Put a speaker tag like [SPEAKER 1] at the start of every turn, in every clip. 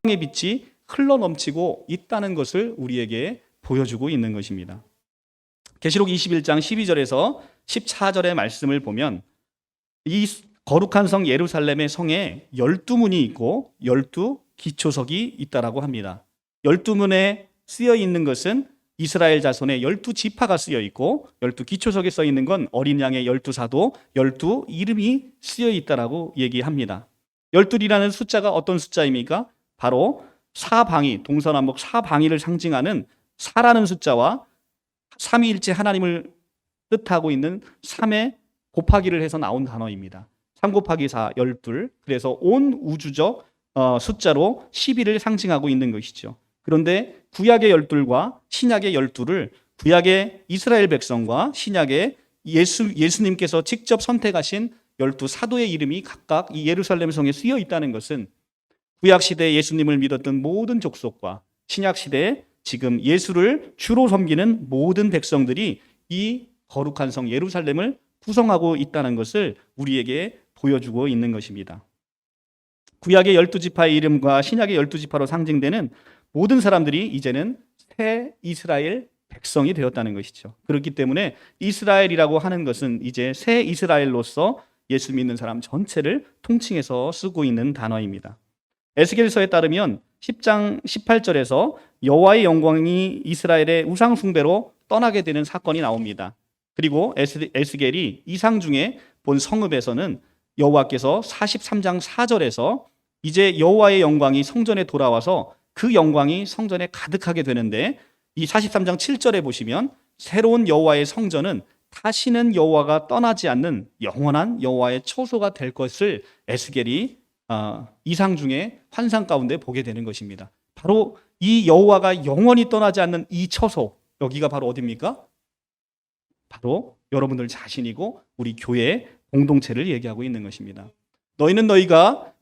[SPEAKER 1] 의 빛이 흘러넘치고 있다는 것을 우리에게 보여주고 있는 것입니다. 계시록 21장 12절에서 14절의 말씀을 보면 이 거룩한 성 예루살렘의 성에 12문이 있고 12기초석이 있다라고 합니다. 12문에 쓰여 있는 것은 이스라엘 자손의 12지파가 쓰여 있고 12기초석에 써 있는 건 어린 양의 12사도 12 이름이 쓰여 있다라고 얘기합니다. 12이라는 숫자가 어떤 숫자입니까? 바로 사방위, 동서남북 사방위를 상징하는 사라는 숫자와 삼위일체 하나님을 뜻하고 있는 3의 곱하기를 해서 나온 단어입니다. 3 곱하기 4, 12. 그래서 온 우주적 숫자로 12를 상징하고 있는 것이죠. 그런데 구약의 12과 신약의 12를 구약의 이스라엘 백성과 신약의 예수님께서 직접 선택하신 12사도의 이름이 각각 이 예루살렘 성에 쓰여 있다는 것은 구약 시대에 예수님을 믿었던 모든 족속과 신약 시대에 지금 예수를 주로 섬기는 모든 백성들이 이 거룩한 성 예루살렘을 구성하고 있다는 것을 우리에게 보여주고 있는 것입니다. 구약의 12지파의 이름과 신약의 12지파로 상징되는 모든 사람들이 이제는 새 이스라엘 백성이 되었다는 것이죠. 그렇기 때문에 이스라엘이라고 하는 것은 이제 새 이스라엘로서 예수 믿는 사람 전체를 통칭해서 쓰고 있는 단어입니다. 에스겔서에 따르면 10장 18절에서 여호와의 영광이 이스라엘의 우상 숭배로 떠나게 되는 사건이 나옵니다. 그리고 에스겔이 이상 중에 본 성읍에서는 여호와께서 43장 4절에서 이제 여호와의 영광이 성전에 돌아와서 그 영광이 성전에 가득하게 되는데 이 43장 7절에 보시면 새로운 여호와의 성전은 다시는 여호와가 떠나지 않는 영원한 여호와의 처소가 될 것을 에스겔이 이상 중에 환상 가운데 보게 되는 것입니다. 바로 이 여호와가 영원히 떠나지 않는 이 처소, 여기가 바로 어디입니까? 바로 여러분들 자신이고 우리 교회의 공동체를 얘기하고 있는 것입니다. 너희는 너희가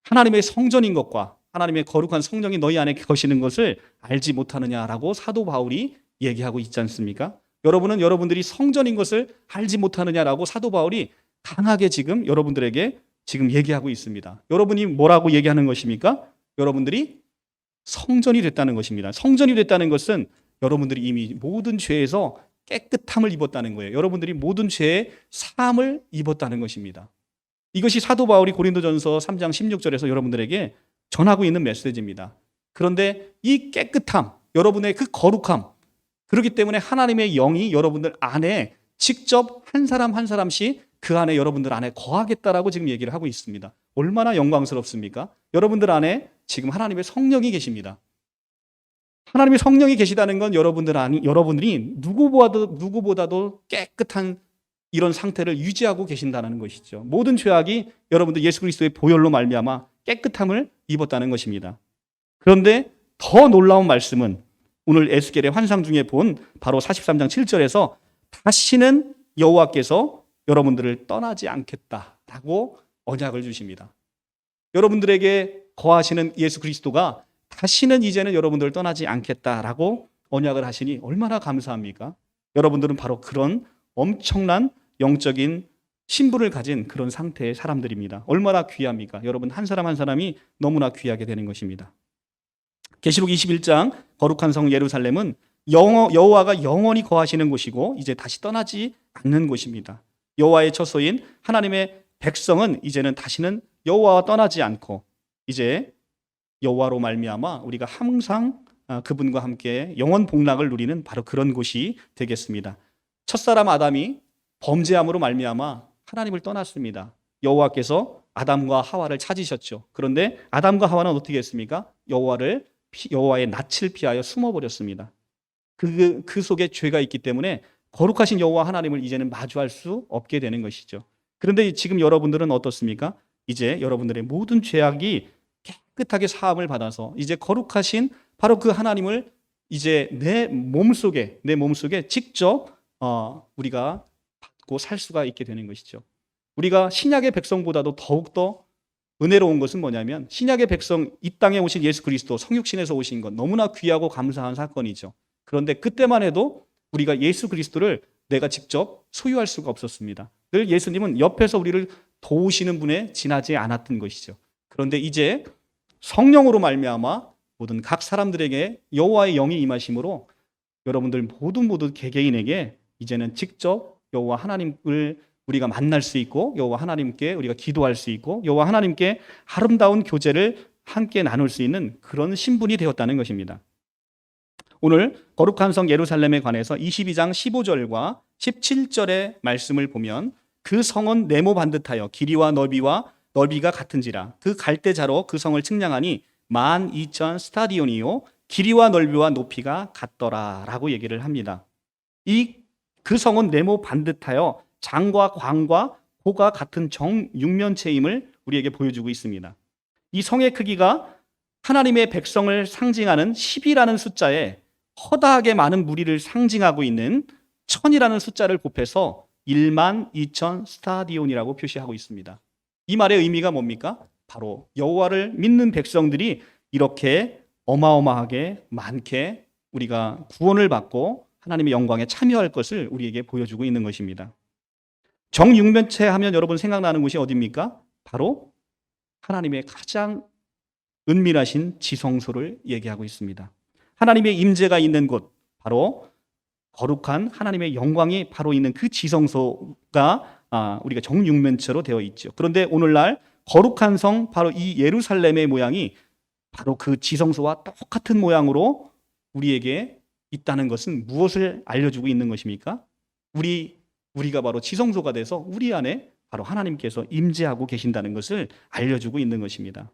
[SPEAKER 1] 하나님의 성전인 것과 하나님의 거룩한 성령이 너희 안에 거시는 것을 알지 못하느냐라고 사도 바울이 얘기하고 있지 않습니까? 여러분은 여러분들이 성전인 것을 알지 못하느냐라고 사도 바울이 강하게 지금 여러분들에게 지금 얘기하고 있습니다. 여러분이 뭐라고 얘기하는 것입니까? 여러분들이 성전이 됐다는 것입니다. 성전이 됐다는 것은 여러분들이 이미 모든 죄에서 깨끗함을 입었다는 거예요. 여러분들이 모든 죄의 사함을 입었다는 것입니다. 이것이 사도 바울이 고린도전서 3장 16절에서 여러분들에게 전하고 있는 메시지입니다. 그런데 이 깨끗함, 여러분의 그 거룩함, 그렇기 때문에 하나님의 영이 여러분들 안에 직접 한 사람 한 사람씩 그 안에 여러분들 안에 거하겠다라고 지금 얘기를 하고 있습니다. 얼마나 영광스럽습니까? 여러분들 안에 지금 하나님의 성령이 계십니다. 하나님의 성령이 계시다는 건 여러분들이 누구보다도 깨끗한 이런 상태를 유지하고 계신다는 것이죠. 모든 죄악이 여러분들 예수 그리스도의 보혈로 말미암아 깨끗함을 입었다는 것입니다. 그런데 더 놀라운 말씀은 오늘 에스겔의 환상 중에 본 바로 43장 7절에서 다시는 여호와께서 여러분들을 떠나지 않겠다라고 언약을 주십니다. 여러분들에게 거하시는 예수 그리스도가 다시는 이제는 여러분들을 떠나지 않겠다라고 언약을 하시니 얼마나 감사합니까? 여러분들은 바로 그런 엄청난 영적인 신분을 가진 그런 상태의 사람들입니다. 얼마나 귀합니까? 여러분 한 사람 한 사람이 너무나 귀하게 되는 것입니다. 계시록 21장 거룩한 성 예루살렘은 여호와가 영원히 거하시는 곳이고 이제 다시 떠나지 않는 곳입니다. 여호와의 처소인 하나님의 백성은 이제는 다시는 여호와와 떠나지 않고 이제 여호와로 말미암아 우리가 항상 그분과 함께 영원 복락을 누리는 바로 그런 곳이 되겠습니다. 첫사람 아담이 범죄함으로 말미암아 하나님을 떠났습니다. 여호와께서 아담과 하와를 찾으셨죠. 그런데 아담과 하와는 어떻게 했습니까? 여호와의 낯을 피하여 숨어버렸습니다. 그 속에 죄가 있기 때문에 거룩하신 여호와 하나님을 이제는 마주할 수 없게 되는 것이죠. 그런데 지금 여러분들은 어떻습니까? 이제 여러분들의 모든 죄악이 깨끗하게 사함을 받아서 이제 거룩하신 바로 그 하나님을 이제 내 몸속에 직접 우리가 받고 살 수가 있게 되는 것이죠. 우리가 신약의 백성보다도 더욱더 은혜로운 것은 뭐냐면 신약의 백성, 이 땅에 오신 예수 그리스도 성육신에서 오신 것 너무나 귀하고 감사한 사건이죠. 그런데 그때만 해도 우리가 예수 그리스도를 내가 직접 소유할 수가 없었습니다. 늘 예수님은 옆에서 우리를 도우시는 분에 지나지 않았던 것이죠. 그런데 이제 성령으로 말미암아 모든 각 사람들에게 여호와의 영이 임하심으로 여러분들 모두 개개인에게 이제는 직접 여호와 하나님을 우리가 만날 수 있고 여호와 하나님께 우리가 기도할 수 있고 여호와 하나님께 아름다운 교제를 함께 나눌 수 있는 그런 신분이 되었다는 것입니다. 오늘 거룩한 성 예루살렘에 관해서 22장 15절과 17절의 말씀을 보면 그 성은 네모 반듯하여 길이와 넓이가 같은지라 그 갈대자로 그 성을 측량하니 12,000 스타디온이요 길이와 넓이와 높이가 같더라라고 얘기를 합니다. 그 성은 네모 반듯하여 장과 광과 고가 같은 정육면체임을 우리에게 보여주고 있습니다. 이 성의 크기가 하나님의 백성을 상징하는 10이라는 숫자에 허다하게 많은 무리를 상징하고 있는 1000이라는 숫자를 곱해서 12,000 스타디온이라고 표시하고 있습니다. 이 말의 의미가 뭡니까? 바로 여호와를 믿는 백성들이 이렇게 어마어마하게 많게 우리가 구원을 받고 하나님의 영광에 참여할 것을 우리에게 보여주고 있는 것입니다. 정육면체 하면 여러분 생각나는 곳이 어디입니까? 바로 하나님의 가장 은밀하신 지성소를 얘기하고 있습니다. 하나님의 임재가 있는 곳, 바로 거룩한 하나님의 영광이 바로 있는 그 지성소가 우리가 정육면체로 되어 있죠. 그런데 오늘날 거룩한 성, 바로 이 예루살렘의 모양이 바로 그 지성소와 똑같은 모양으로 우리에게 있다는 것은 무엇을 알려주고 있는 것입니까? 우리가 바로 지성소가 돼서 우리 안에 바로 하나님께서 임재하고 계신다는 것을 알려주고 있는 것입니다.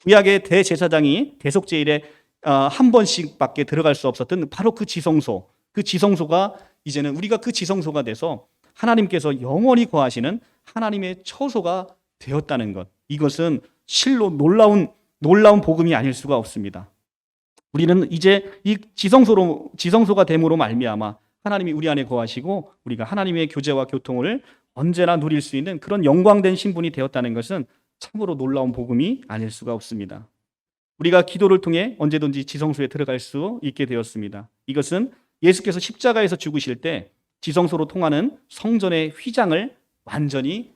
[SPEAKER 1] 구약의 대제사장이 대속제일에 한 번씩밖에 들어갈 수 없었던 바로 그 지성소가 이제는 우리가 그 지성소가 돼서 하나님께서 영원히 거하시는 하나님의 처소가 되었다는 것. 이것은 실로 놀라운 복음이 아닐 수가 없습니다. 우리는 이제 이 지성소가 됨으로 말미암아 하나님이 우리 안에 거하시고 우리가 하나님의 교제와 교통을 언제나 누릴 수 있는 그런 영광된 신분이 되었다는 것은 참으로 놀라운 복음이 아닐 수가 없습니다. 우리가 기도를 통해 언제든지 지성소에 들어갈 수 있게 되었습니다. 이것은 예수께서 십자가에서 죽으실 때 지성소로 통하는 성전의 휘장을 완전히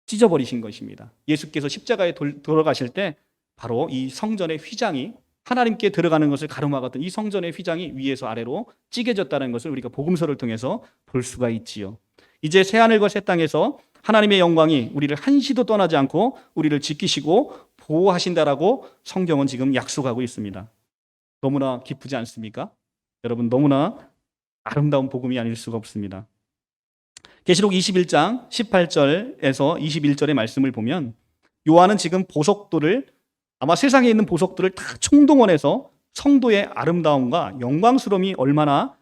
[SPEAKER 1] 찢어버리신 것입니다. 예수께서 십자가에 돌아가실 때 바로 이 성전의 휘장이 하나님께 들어가는 것을 가로막았던 이 성전의 휘장이 위에서 아래로 찢겨졌다는 것을 우리가 복음서를 통해서 볼 수가 있지요. 이제 새하늘과 새 땅에서 하나님의 영광이 우리를 한시도 떠나지 않고 우리를 지키시고 보호하신다라고 성경은 지금 약속하고 있습니다. 너무나 기쁘지 않습니까? 여러분, 너무나 아름다운 복음이 아닐 수가 없습니다. 계시록 21장 18절에서 21절의 말씀을 보면 요한은 지금 보석들을 아마 세상에 있는 보석들을 다 총동원해서 성도의 아름다움과 영광스러움이 얼마나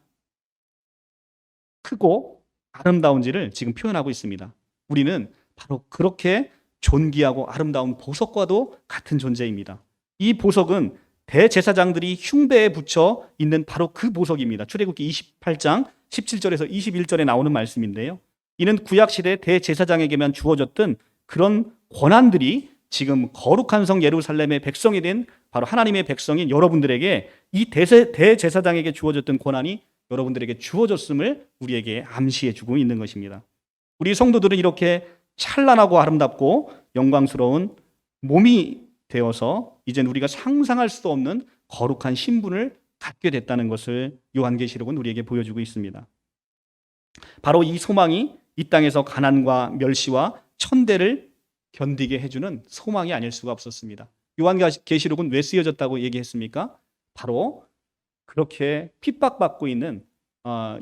[SPEAKER 1] 크고 아름다운지를 지금 표현하고 있습니다. 우리는 바로 그렇게 존귀하고 아름다운 보석과도 같은 존재입니다. 이 보석은 대제사장들이 흉배에 붙여 있는 바로 그 보석입니다. 출애굽기 28장 17절에서 21절에 나오는 말씀인데요. 이는 구약시대 대제사장에게만 주어졌던 그런 권한들이 지금 거룩한 성 예루살렘의 백성이 된 바로 하나님의 백성인 여러분들에게 이 대제사장에게 주어졌던 권한이 여러분들에게 주어졌음을 우리에게 암시해 주고 있는 것입니다. 우리 성도들은 이렇게 찬란하고 아름답고 영광스러운 몸이 되어서 이제는 우리가 상상할 수 없는 거룩한 신분을 갖게 됐다는 것을 요한계시록은 우리에게 보여주고 있습니다. 바로 이 소망이 이 땅에서 가난과 멸시와 천대를 견디게 해주는 소망이 아닐 수가 없었습니다. 요한계시록은 왜 쓰여졌다고 얘기했습니까? 바로 그렇게 핍박받고 있는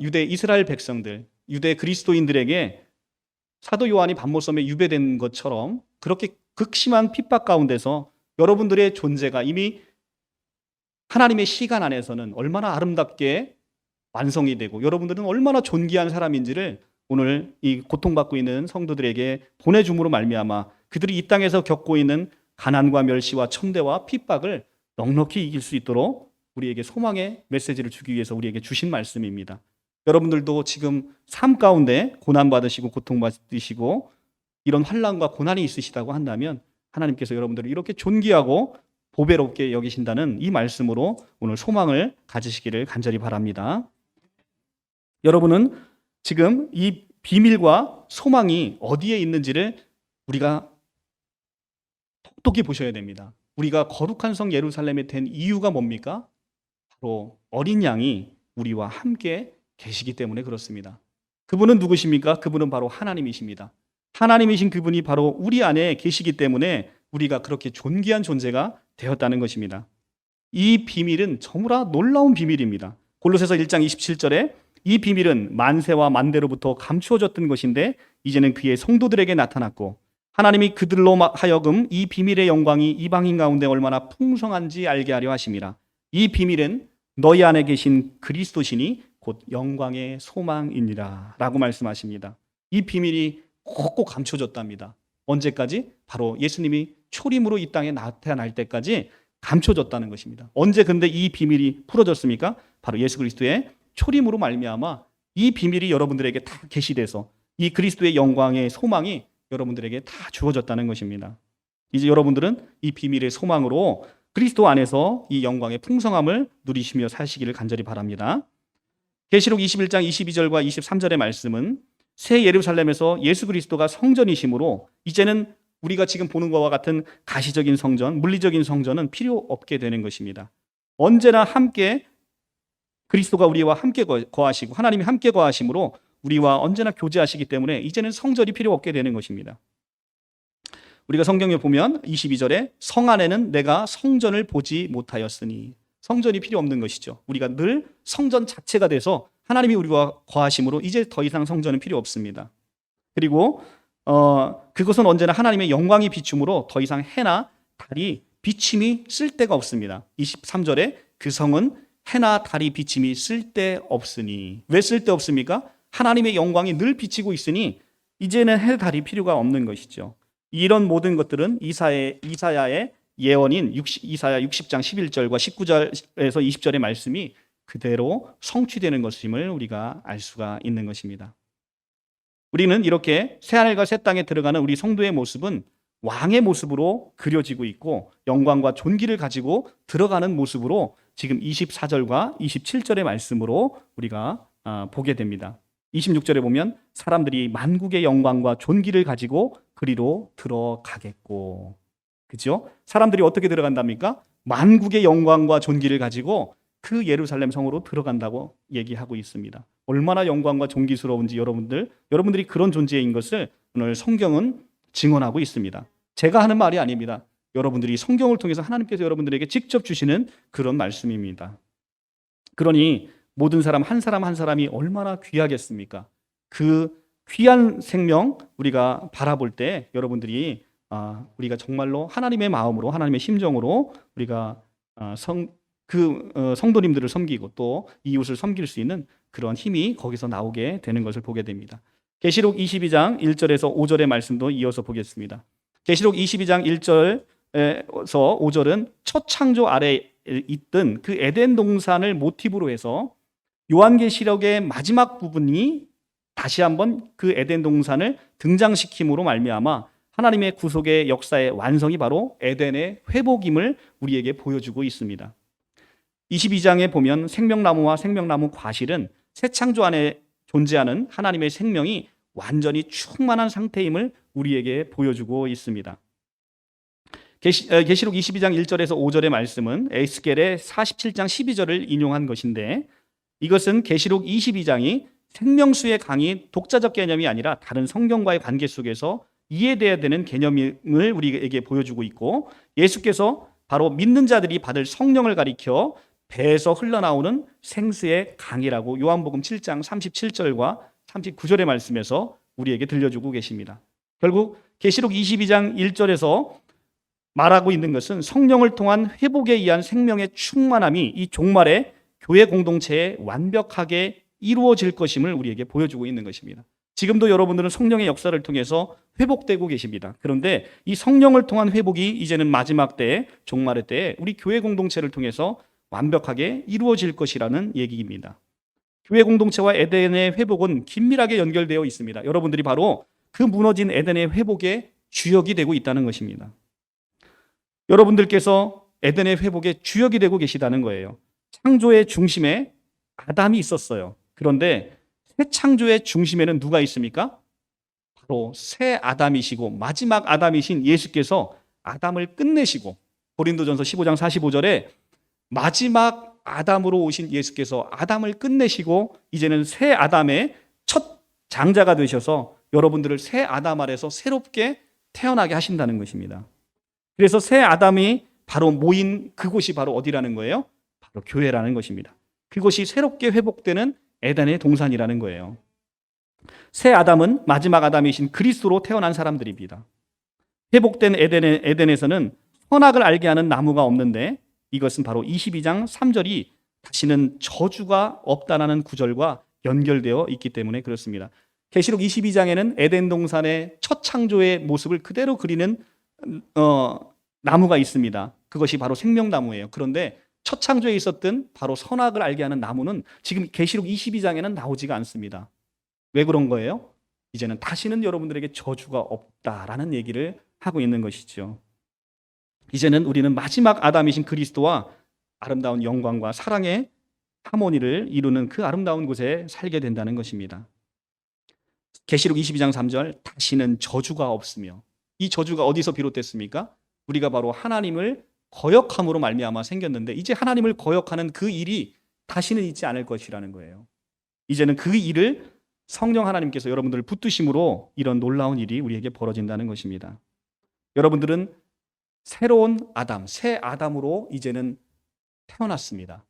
[SPEAKER 1] 유대 이스라엘 백성들, 유대 그리스도인들에게 사도 요한이 반모섬에 유배된 것처럼 그렇게 극심한 핍박 가운데서 여러분들의 존재가 이미 하나님의 시간 안에서는 얼마나 아름답게 완성이 되고 여러분들은 얼마나 존귀한 사람인지를 오늘 이 고통받고 있는 성도들에게 보내줌으로 말미암아 그들이 이 땅에서 겪고 있는 가난과 멸시와 천대와 핍박을 넉넉히 이길 수 있도록 우리에게 소망의 메시지를 주기 위해서 우리에게 주신 말씀입니다. 여러분들도 지금 삶 가운데 고난받으시고 고통받으시고 이런 환난과 고난이 있으시다고 한다면 하나님께서 여러분들을 이렇게 존귀하고 보배롭게 여기신다는 이 말씀으로 오늘 소망을 가지시기를 간절히 바랍니다. 여러분은 지금 이 비밀과 소망이 어디에 있는지를 우리가 똑똑히 보셔야 됩니다. 우리가 거룩한 성 예루살렘에 된 이유가 뭡니까? 바로 어린 양이 우리와 함께 계시기 때문에 그렇습니다. 그분은 누구십니까? 그분은 바로 하나님이십니다. 하나님이신 그분이 바로 우리 안에 계시기 때문에 우리가 그렇게 존귀한 존재가 되었다는 것입니다. 이 비밀은 저무라 놀라운 비밀입니다. 골로새서 1장 27절에 이 비밀은 만세와 만대로부터 감추어졌던 것인데 이제는 그의 성도들에게 나타났고 하나님이 그들로 하여금 이 비밀의 영광이 이방인 가운데 얼마나 풍성한지 알게 하려 하심이라. 이 비밀은 너희 안에 계신 그리스도시니 곧 영광의 소망이니라 라고 말씀하십니다. 이 비밀이 꼭꼭 감춰졌답니다. 언제까지? 바로 예수님이 초림으로 이 땅에 나타날 때까지 감춰졌다는 것입니다. 언제 근데 이 비밀이 풀어졌습니까? 바로 예수 그리스도의 초림으로 말미암아 이 비밀이 여러분들에게 다 계시돼서 이 그리스도의 영광의 소망이 여러분들에게 다 주어졌다는 것입니다. 이제 여러분들은 이 비밀의 소망으로 그리스도 안에서 이 영광의 풍성함을 누리시며 사시기를 간절히 바랍니다. 계시록 21장 22절과 23절의 말씀은 새 예루살렘에서 예수 그리스도가 성전이시므로 이제는 우리가 지금 보는 것과 같은 가시적인 성전, 물리적인 성전은 필요 없게 되는 것입니다. 언제나 함께 그리스도가 우리와 함께 거하시고 하나님이 함께 거하심으로 우리와 언제나 교제하시기 때문에 이제는 성전이 필요 없게 되는 것입니다. 우리가 성경에 보면 22절에 성 안에는 내가 성전을 보지 못하였으니 성전이 필요 없는 것이죠. 우리가 늘 성전 자체가 돼서 하나님이 우리와 거하심으로 이제 더 이상 성전은 필요 없습니다. 그리고 그것은 언제나 하나님의 영광이 비춤으로 더 이상 해나 달이 비침이 쓸데가 없습니다. 23절에 그 성은 해나 달이 비침이 쓸데없으니 왜 쓸데없습니까? 하나님의 영광이 늘 비치고 있으니 이제는 해 달이 필요가 없는 것이죠. 이런 모든 것들은 이사야의 예언인 이사야 60장 11절과 19절에서 20절의 말씀이 그대로 성취되는 것임을 우리가 알 수가 있는 것입니다. 우리는 이렇게 새하늘과 새 땅에 들어가는 우리 성도의 모습은 왕의 모습으로 그려지고 있고 영광과 존귀를 가지고 들어가는 모습으로 지금 24절과 27절의 말씀으로 우리가 보게 됩니다. 26절에 보면 사람들이 만국의 영광과 존귀를 가지고 그리로 들어가겠고, 그죠? 사람들이 어떻게 들어간답니까? 만국의 영광과 존귀를 가지고 그 예루살렘 성으로 들어간다고 얘기하고 있습니다. 얼마나 영광과 존귀스러운지 여러분들이 그런 존재인 것을 오늘 성경은 증언하고 있습니다. 제가 하는 말이 아닙니다. 여러분들이 성경을 통해서 하나님께서 여러분들에게 직접 주시는 그런 말씀입니다. 그러니 모든 사람 한 사람이 얼마나 귀하겠습니까? 그 귀한 생명 우리가 바라볼 때 여러분들이 우리가 정말로 하나님의 마음으로 하나님의 심정으로 우리가 성도님들을 섬기고 또 이웃을 섬길 수 있는 그런 힘이 거기서 나오게 되는 것을 보게 됩니다. 계시록 22장 1절에서 5절의 말씀도 이어서 보겠습니다. 계시록 22장 1절에서 5절은 첫 창조 아래에 있던 그 에덴 동산을 모티브로 해서 요한계시록의 마지막 부분이 다시 한번 그 에덴 동산을 등장시킴으로 말미암아 하나님의 구속의 역사의 완성이 바로 에덴의 회복임을 우리에게 보여주고 있습니다. 22장에 보면 생명나무와 생명나무 과실은 새 창조 안에 존재하는 하나님의 생명이 완전히 충만한 상태임을 우리에게 보여주고 있습니다. 계시록 22장 1절에서 5절의 말씀은 에스겔의 47장 12절을 인용한 것인데 이것은 계시록 22장이 생명수의 강이 독자적 개념이 아니라 다른 성경과의 관계 속에서 이해돼야 되는 개념을 우리에게 보여주고 있고 예수께서 바로 믿는 자들이 받을 성령을 가리켜 배에서 흘러나오는 생수의 강이라고 요한복음 7장 37절과 39절의 말씀에서 우리에게 들려주고 계십니다. 결국 계시록 22장 1절에서 말하고 있는 것은 성령을 통한 회복에 의한 생명의 충만함이 이 종말에 교회 공동체에 완벽하게 이루어질 것임을 우리에게 보여주고 있는 것입니다. 지금도 여러분들은 성령의 역사를 통해서 회복되고 계십니다. 그런데 이 성령을 통한 회복이 이제는 마지막 때에 종말의 때에 우리 교회 공동체를 통해서 완벽하게 이루어질 것이라는 얘기입니다. 교회 공동체와 에덴의 회복은 긴밀하게 연결되어 있습니다. 여러분들이 바로 그 무너진 에덴의 회복의 주역이 되고 있다는 것입니다. 여러분들께서 에덴의 회복의 주역이 되고 계시다는 거예요. 창조의 중심에 아담이 있었어요. 그런데 새 창조의 중심에는 누가 있습니까? 바로 새 아담이시고 마지막 아담이신 예수께서 아담을 끝내시고 고린도전서 15장 45절에 마지막 아담으로 오신 예수께서 아담을 끝내시고 이제는 새 아담의 첫 장자가 되셔서 여러분들을 새 아담 아래서 새롭게 태어나게 하신다는 것입니다. 그래서 새 아담이 바로 모인 그곳이 바로 어디라는 거예요? 바로 교회라는 것입니다. 그것이 새롭게 회복되는 에덴의 동산이라는 거예요. 새 아담은 마지막 아담이신 그리스도로 태어난 사람들입니다. 회복된 에덴에서는 선악을 알게 하는 나무가 없는데 이것은 바로 22장 3절이 다시는 저주가 없다라는 구절과 연결되어 있기 때문에 그렇습니다. 계시록 22장에는 에덴 동산의 첫 창조의 모습을 그대로 그리는 나무가 있습니다. 그것이 바로 생명나무예요. 그런데 첫 창조에 있었던 바로 선악을 알게 하는 나무는 지금 계시록 22장에는 나오지가 않습니다. 왜 그런 거예요? 이제는 다시는 여러분들에게 저주가 없다라는 얘기를 하고 있는 것이죠. 이제는 우리는 마지막 아담이신 그리스도와 아름다운 영광과 사랑의 하모니를 이루는 그 아름다운 곳에 살게 된다는 것입니다. 계시록 22장 3절 다시는 저주가 없으며, 이 저주가 어디서 비롯됐습니까? 우리가 바로 하나님을 거역함으로 말미암아 생겼는데 이제 하나님을 거역하는 그 일이 다시는 있지 않을 것이라는 거예요. 이제는 그 일을 성령 하나님께서 여러분들을 붙드심으로 이런 놀라운 일이 우리에게 벌어진다는 것입니다. 여러분들은 새로운 아담, 새 아담으로 이제는 태어났습니다.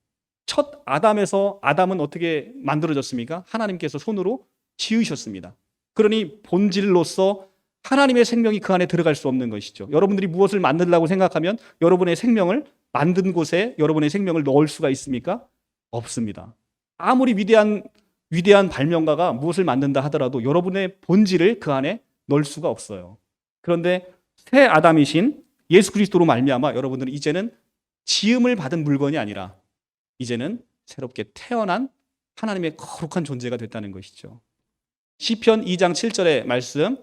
[SPEAKER 1] 첫 아담에서 아담은 어떻게 만들어졌습니까? 하나님께서 손으로 지으셨습니다. 그러니 본질로서 하나님의 생명이 그 안에 들어갈 수 없는 것이죠. 여러분들이 무엇을 만들려고 생각하면 여러분의 생명을 만든 곳에 여러분의 생명을 넣을 수가 있습니까? 없습니다. 아무리 위대한 발명가가 무엇을 만든다 하더라도 여러분의 본질을 그 안에 넣을 수가 없어요. 그런데 새 아담이신 예수 그리스도로 말미암아 여러분들은 이제는 지음을 받은 물건이 아니라 이제는 새롭게 태어난 하나님의 거룩한 존재가 됐다는 것이죠. 시편 2장 7절의 말씀,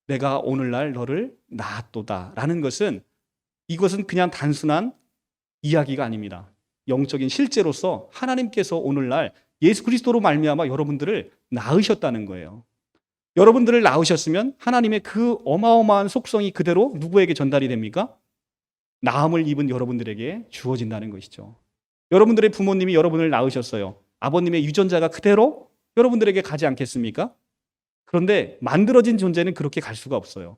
[SPEAKER 1] 내가 오늘날 너를 낳았도다 라는 것은 이것은 그냥 단순한 이야기가 아닙니다. 영적인 실제로서 하나님께서 오늘날 예수 그리스도로 말미암아 여러분들을 낳으셨다는 거예요. 여러분들을 낳으셨으면 하나님의 그 어마어마한 속성이 그대로 누구에게 전달이 됩니까? 낳음을 입은 여러분들에게 주어진다는 것이죠. 여러분들의 부모님이 여러분을 낳으셨어요. 아버님의 유전자가 그대로 여러분들에게 가지 않겠습니까? 그런데 만들어진 존재는 그렇게 갈 수가 없어요.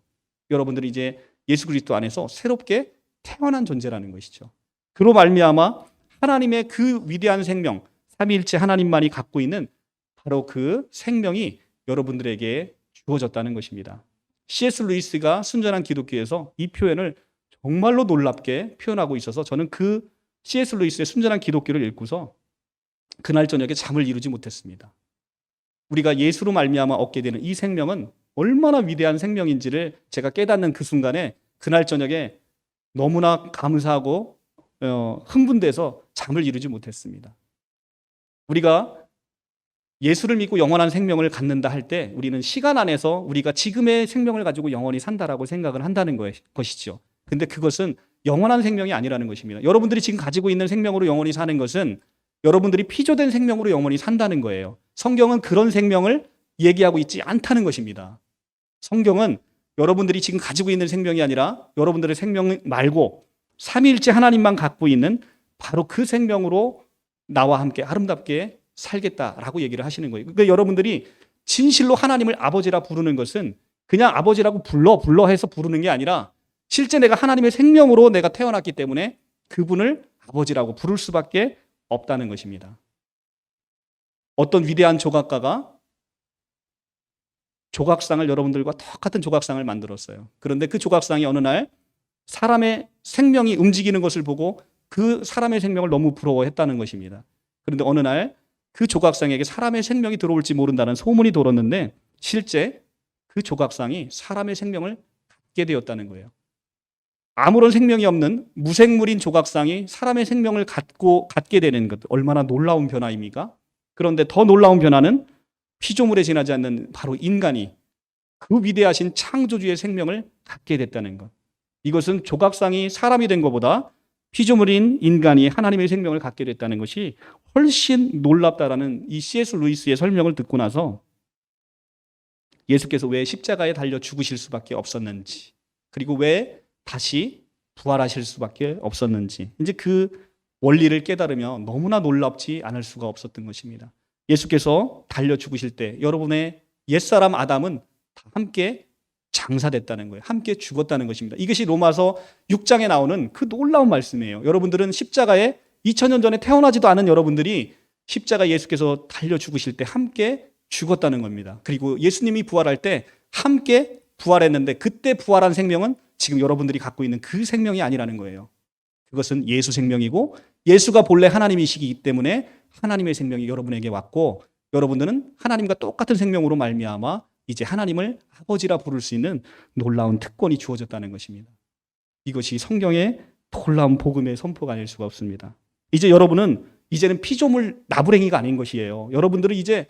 [SPEAKER 1] 여러분들이 이제 예수 그리스도 안에서 새롭게 태어난 존재라는 것이죠. 그로 말미암아 하나님의 그 위대한 생명, 삼위일체 하나님만이 갖고 있는 바로 그 생명이 여러분들에게 주어졌다는 것입니다. C.S. 루이스가 순전한 기독교에서 이 표현을 정말로 놀랍게 표현하고 있어서 저는 그 C.S. 루이스의 순전한 기독교를 읽고서 그날 저녁에 잠을 이루지 못했습니다. 우리가 예수로 말미암아 얻게 되는 이 생명은 얼마나 위대한 생명인지를 제가 깨닫는 그 순간에 그날 저녁에 너무나 감사하고 흥분돼서 잠을 이루지 못했습니다. 우리가 예수를 믿고 영원한 생명을 갖는다 할 때 우리는 시간 안에서 우리가 지금의 생명을 가지고 영원히 산다라고 생각을 한다는 것이죠. 근데 그것은 영원한 생명이 아니라는 것입니다. 여러분들이 지금 가지고 있는 생명으로 영원히 사는 것은 여러분들이 피조된 생명으로 영원히 산다는 거예요. 성경은 그런 생명을 얘기하고 있지 않다는 것입니다. 성경은 여러분들이 지금 가지고 있는 생명이 아니라 여러분들의 생명 말고 삼위일체 하나님만 갖고 있는 바로 그 생명으로 나와 함께 아름답게 살겠다라고 얘기를 하시는 거예요. 그러니까 여러분들이 진실로 하나님을 아버지라 부르는 것은 그냥 아버지라고 불러 해서 부르는 게 아니라 실제 내가 하나님의 생명으로 내가 태어났기 때문에 그분을 아버지라고 부를 수밖에 없다는 것입니다. 어떤 위대한 조각가가 조각상을 여러분들과 똑같은 조각상을 만들었어요. 그런데 그 조각상이 어느 날 사람의 생명이 움직이는 것을 보고 그 사람의 생명을 너무 부러워했다는 것입니다. 그런데 어느 날 그 조각상에게 사람의 생명이 들어올지 모른다는 소문이 돌았는데 실제 그 조각상이 사람의 생명을 갖게 되었다는 거예요. 아무런 생명이 없는 무생물인 조각상이 사람의 생명을 갖게 되는 것, 얼마나 놀라운 변화입니까? 그런데 더 놀라운 변화는 피조물에 지나지 않는 바로 인간이 그 위대하신 창조주의 생명을 갖게 됐다는 것. 이것은 조각상이 사람이 된 것보다 피조물인 인간이 하나님의 생명을 갖게 됐다는 것이 훨씬 놀랍다라는 이 C.S. 루이스의 설명을 듣고 나서 예수께서 왜 십자가에 달려 죽으실 수밖에 없었는지, 그리고 왜 다시 부활하실 수밖에 없었는지, 이제 그 원리를 깨달으며 너무나 놀랍지 않을 수가 없었던 것입니다. 예수께서 달려 죽으실 때 여러분의 옛사람 아담은 다 함께 장사됐다는 거예요. 함께 죽었다는 것입니다. 이것이 로마서 6장에 나오는 그 놀라운 말씀이에요. 여러분들은 십자가에 2000년 전에 태어나지도 않은 여러분들이 십자가 예수께서 달려 죽으실 때 함께 죽었다는 겁니다. 그리고 예수님이 부활할 때 함께 부활했는데 그때 부활한 생명은 지금 여러분들이 갖고 있는 그 생명이 아니라는 거예요. 그것은 예수 생명이고 예수가 본래 하나님이시기 때문에 하나님의 생명이 여러분에게 왔고 여러분들은 하나님과 똑같은 생명으로 말미암아 이제 하나님을 아버지라 부를 수 있는 놀라운 특권이 주어졌다는 것입니다. 이것이 성경의 놀라운 복음의 선포가 아닐 수가 없습니다. 이제 여러분은 이제는 피조물 나부랭이가 아닌 것이에요. 여러분들은 이제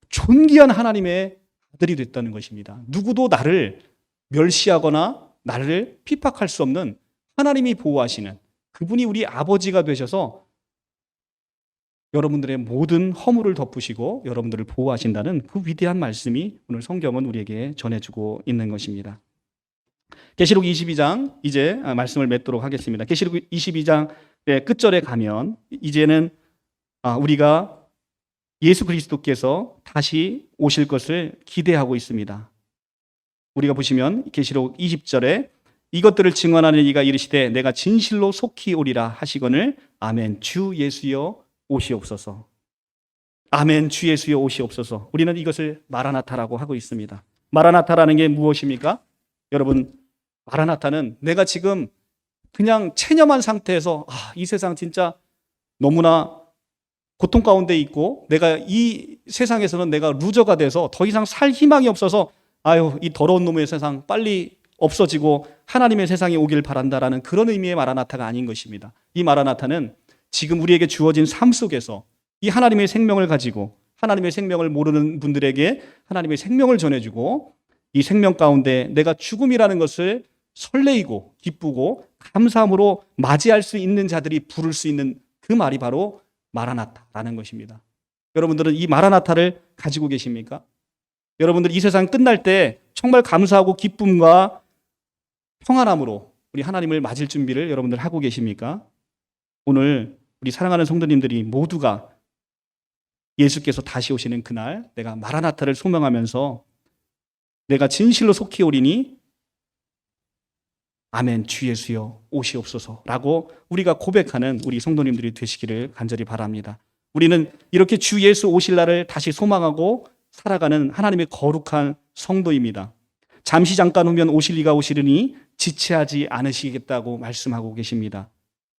[SPEAKER 1] 존귀한 하나님의 아들이 됐다는 것입니다. 누구도 나를 멸시하거나 나를 핍박할 수 없는 하나님이 보호하시는 그분이 우리 아버지가 되셔서 여러분들의 모든 허물을 덮으시고 여러분들을 보호하신다는 그 위대한 말씀이 오늘 성경은 우리에게 전해주고 있는 것입니다. 계시록 22장 이제 말씀을 맺도록 하겠습니다. 계시록 22장의 끝절에 가면 이제는 우리가 예수 그리스도께서 다시 오실 것을 기대하고 있습니다. 우리가 보시면 계시록 20절에 이것들을 증언하는 이가 이르시되 내가 진실로 속히 오리라 하시거늘 아멘 주 예수여 오시옵소서. 아멘 주 예수여 오시옵소서. 우리는 이것을 마라나타라고 하고 있습니다. 마라나타라는 게 무엇입니까? 여러분, 마라나타는 내가 지금 그냥 체념한 상태에서 이 세상 진짜 너무나 고통 가운데 있고 내가 이 세상에서는 내가 루저가 돼서 더 이상 살 희망이 없어서 이 더러운 놈의 세상 빨리 없어지고 하나님의 세상에 오길 바란다라는 그런 의미의 마라나타가 아닌 것입니다. 이 마라나타는 지금 우리에게 주어진 삶 속에서 이 하나님의 생명을 가지고 하나님의 생명을 모르는 분들에게 하나님의 생명을 전해주고 이 생명 가운데 내가 죽음이라는 것을 설레이고 기쁘고 감사함으로 맞이할 수 있는 자들이 부를 수 있는 그 말이 바로 마라나타라는 것입니다. 여러분들은 이 마라나타를 가지고 계십니까? 여러분들 이 세상 끝날 때 정말 감사하고 기쁨과 평안함으로 우리 하나님을 맞을 준비를 여러분들 하고 계십니까? 오늘 우리 사랑하는 성도님들이 모두가 예수께서 다시 오시는 그날 내가 마라나타를 소명하면서 내가 진실로 속히 오리니 아멘 주 예수여 오시옵소서라고 우리가 고백하는 우리 성도님들이 되시기를 간절히 바랍니다. 우리는 이렇게 주 예수 오실 날을 다시 소망하고 살아가는 하나님의 거룩한 성도입니다. 잠시 잠깐 후면 오실 이가 오시리니 지체하지 않으시겠다고 말씀하고 계십니다.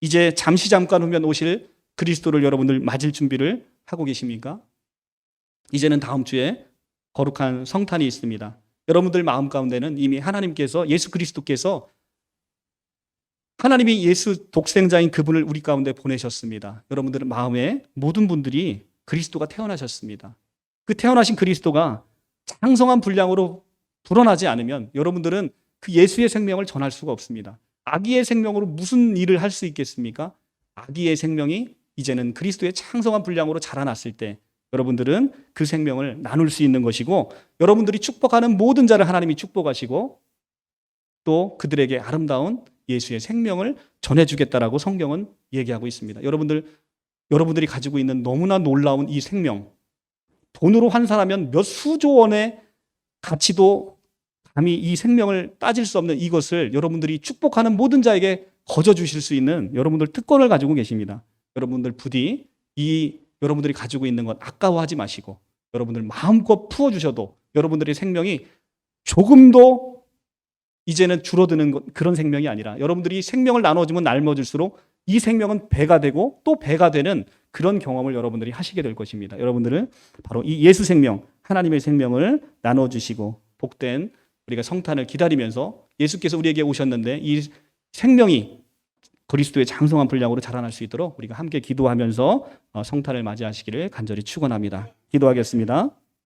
[SPEAKER 1] 이제 잠시 잠깐 후면 오실 그리스도를 여러분들 맞을 준비를 하고 계십니까? 이제는 다음 주에 거룩한 성탄이 있습니다. 여러분들 마음 가운데는 이미 하나님께서 예수 그리스도께서 하나님이 예수 독생자인 그분을 우리 가운데 보내셨습니다. 여러분들 마음에 모든 분들이 그리스도가 태어나셨습니다. 그 태어나신 그리스도가 장성한 분량으로 불어나지 않으면 여러분들은 그 예수의 생명을 전할 수가 없습니다. 아기의 생명으로 무슨 일을 할 수 있겠습니까? 아기의 생명이 이제는 그리스도의 창성한 분량으로 자라났을 때 여러분들은 그 생명을 나눌 수 있는 것이고 여러분들이 축복하는 모든 자를 하나님이 축복하시고 또 그들에게 아름다운 예수의 생명을 전해주겠다라고 성경은 얘기하고 있습니다. 여러분들이 가지고 있는 너무나 놀라운 이 생명, 돈으로 환산하면 몇 수조 원의 가치도 감히 이 생명을 따질 수 없는 이것을 여러분들이 축복하는 모든 자에게 거저 주실 수 있는 여러분들 특권을 가지고 계십니다. 여러분들 부디 여러분들이 가지고 있는 것 아까워하지 마시고 여러분들 마음껏 부어주셔도 여러분들의 생명이 조금도 이제는 줄어드는 그런 생명이 아니라 여러분들이 생명을 나눠주면 나눠줄수록 이 생명은 배가 되고 또 배가 되는 그런 경험을 여러분들이 하시게 될 것입니다. 여러분들은 바로 이 예수 생명, 하나님의 생명을 나눠주시고 복된 우리가 성탄을 기다리면서 예수께서 우리에게 오셨는데 이 생명이 그리스도의 장성한 분량으로 자라날 수 있도록 우리가 함께 기도하면서 성탄을 맞이하시기를 간절히 축원합니다. 기도하겠습니다.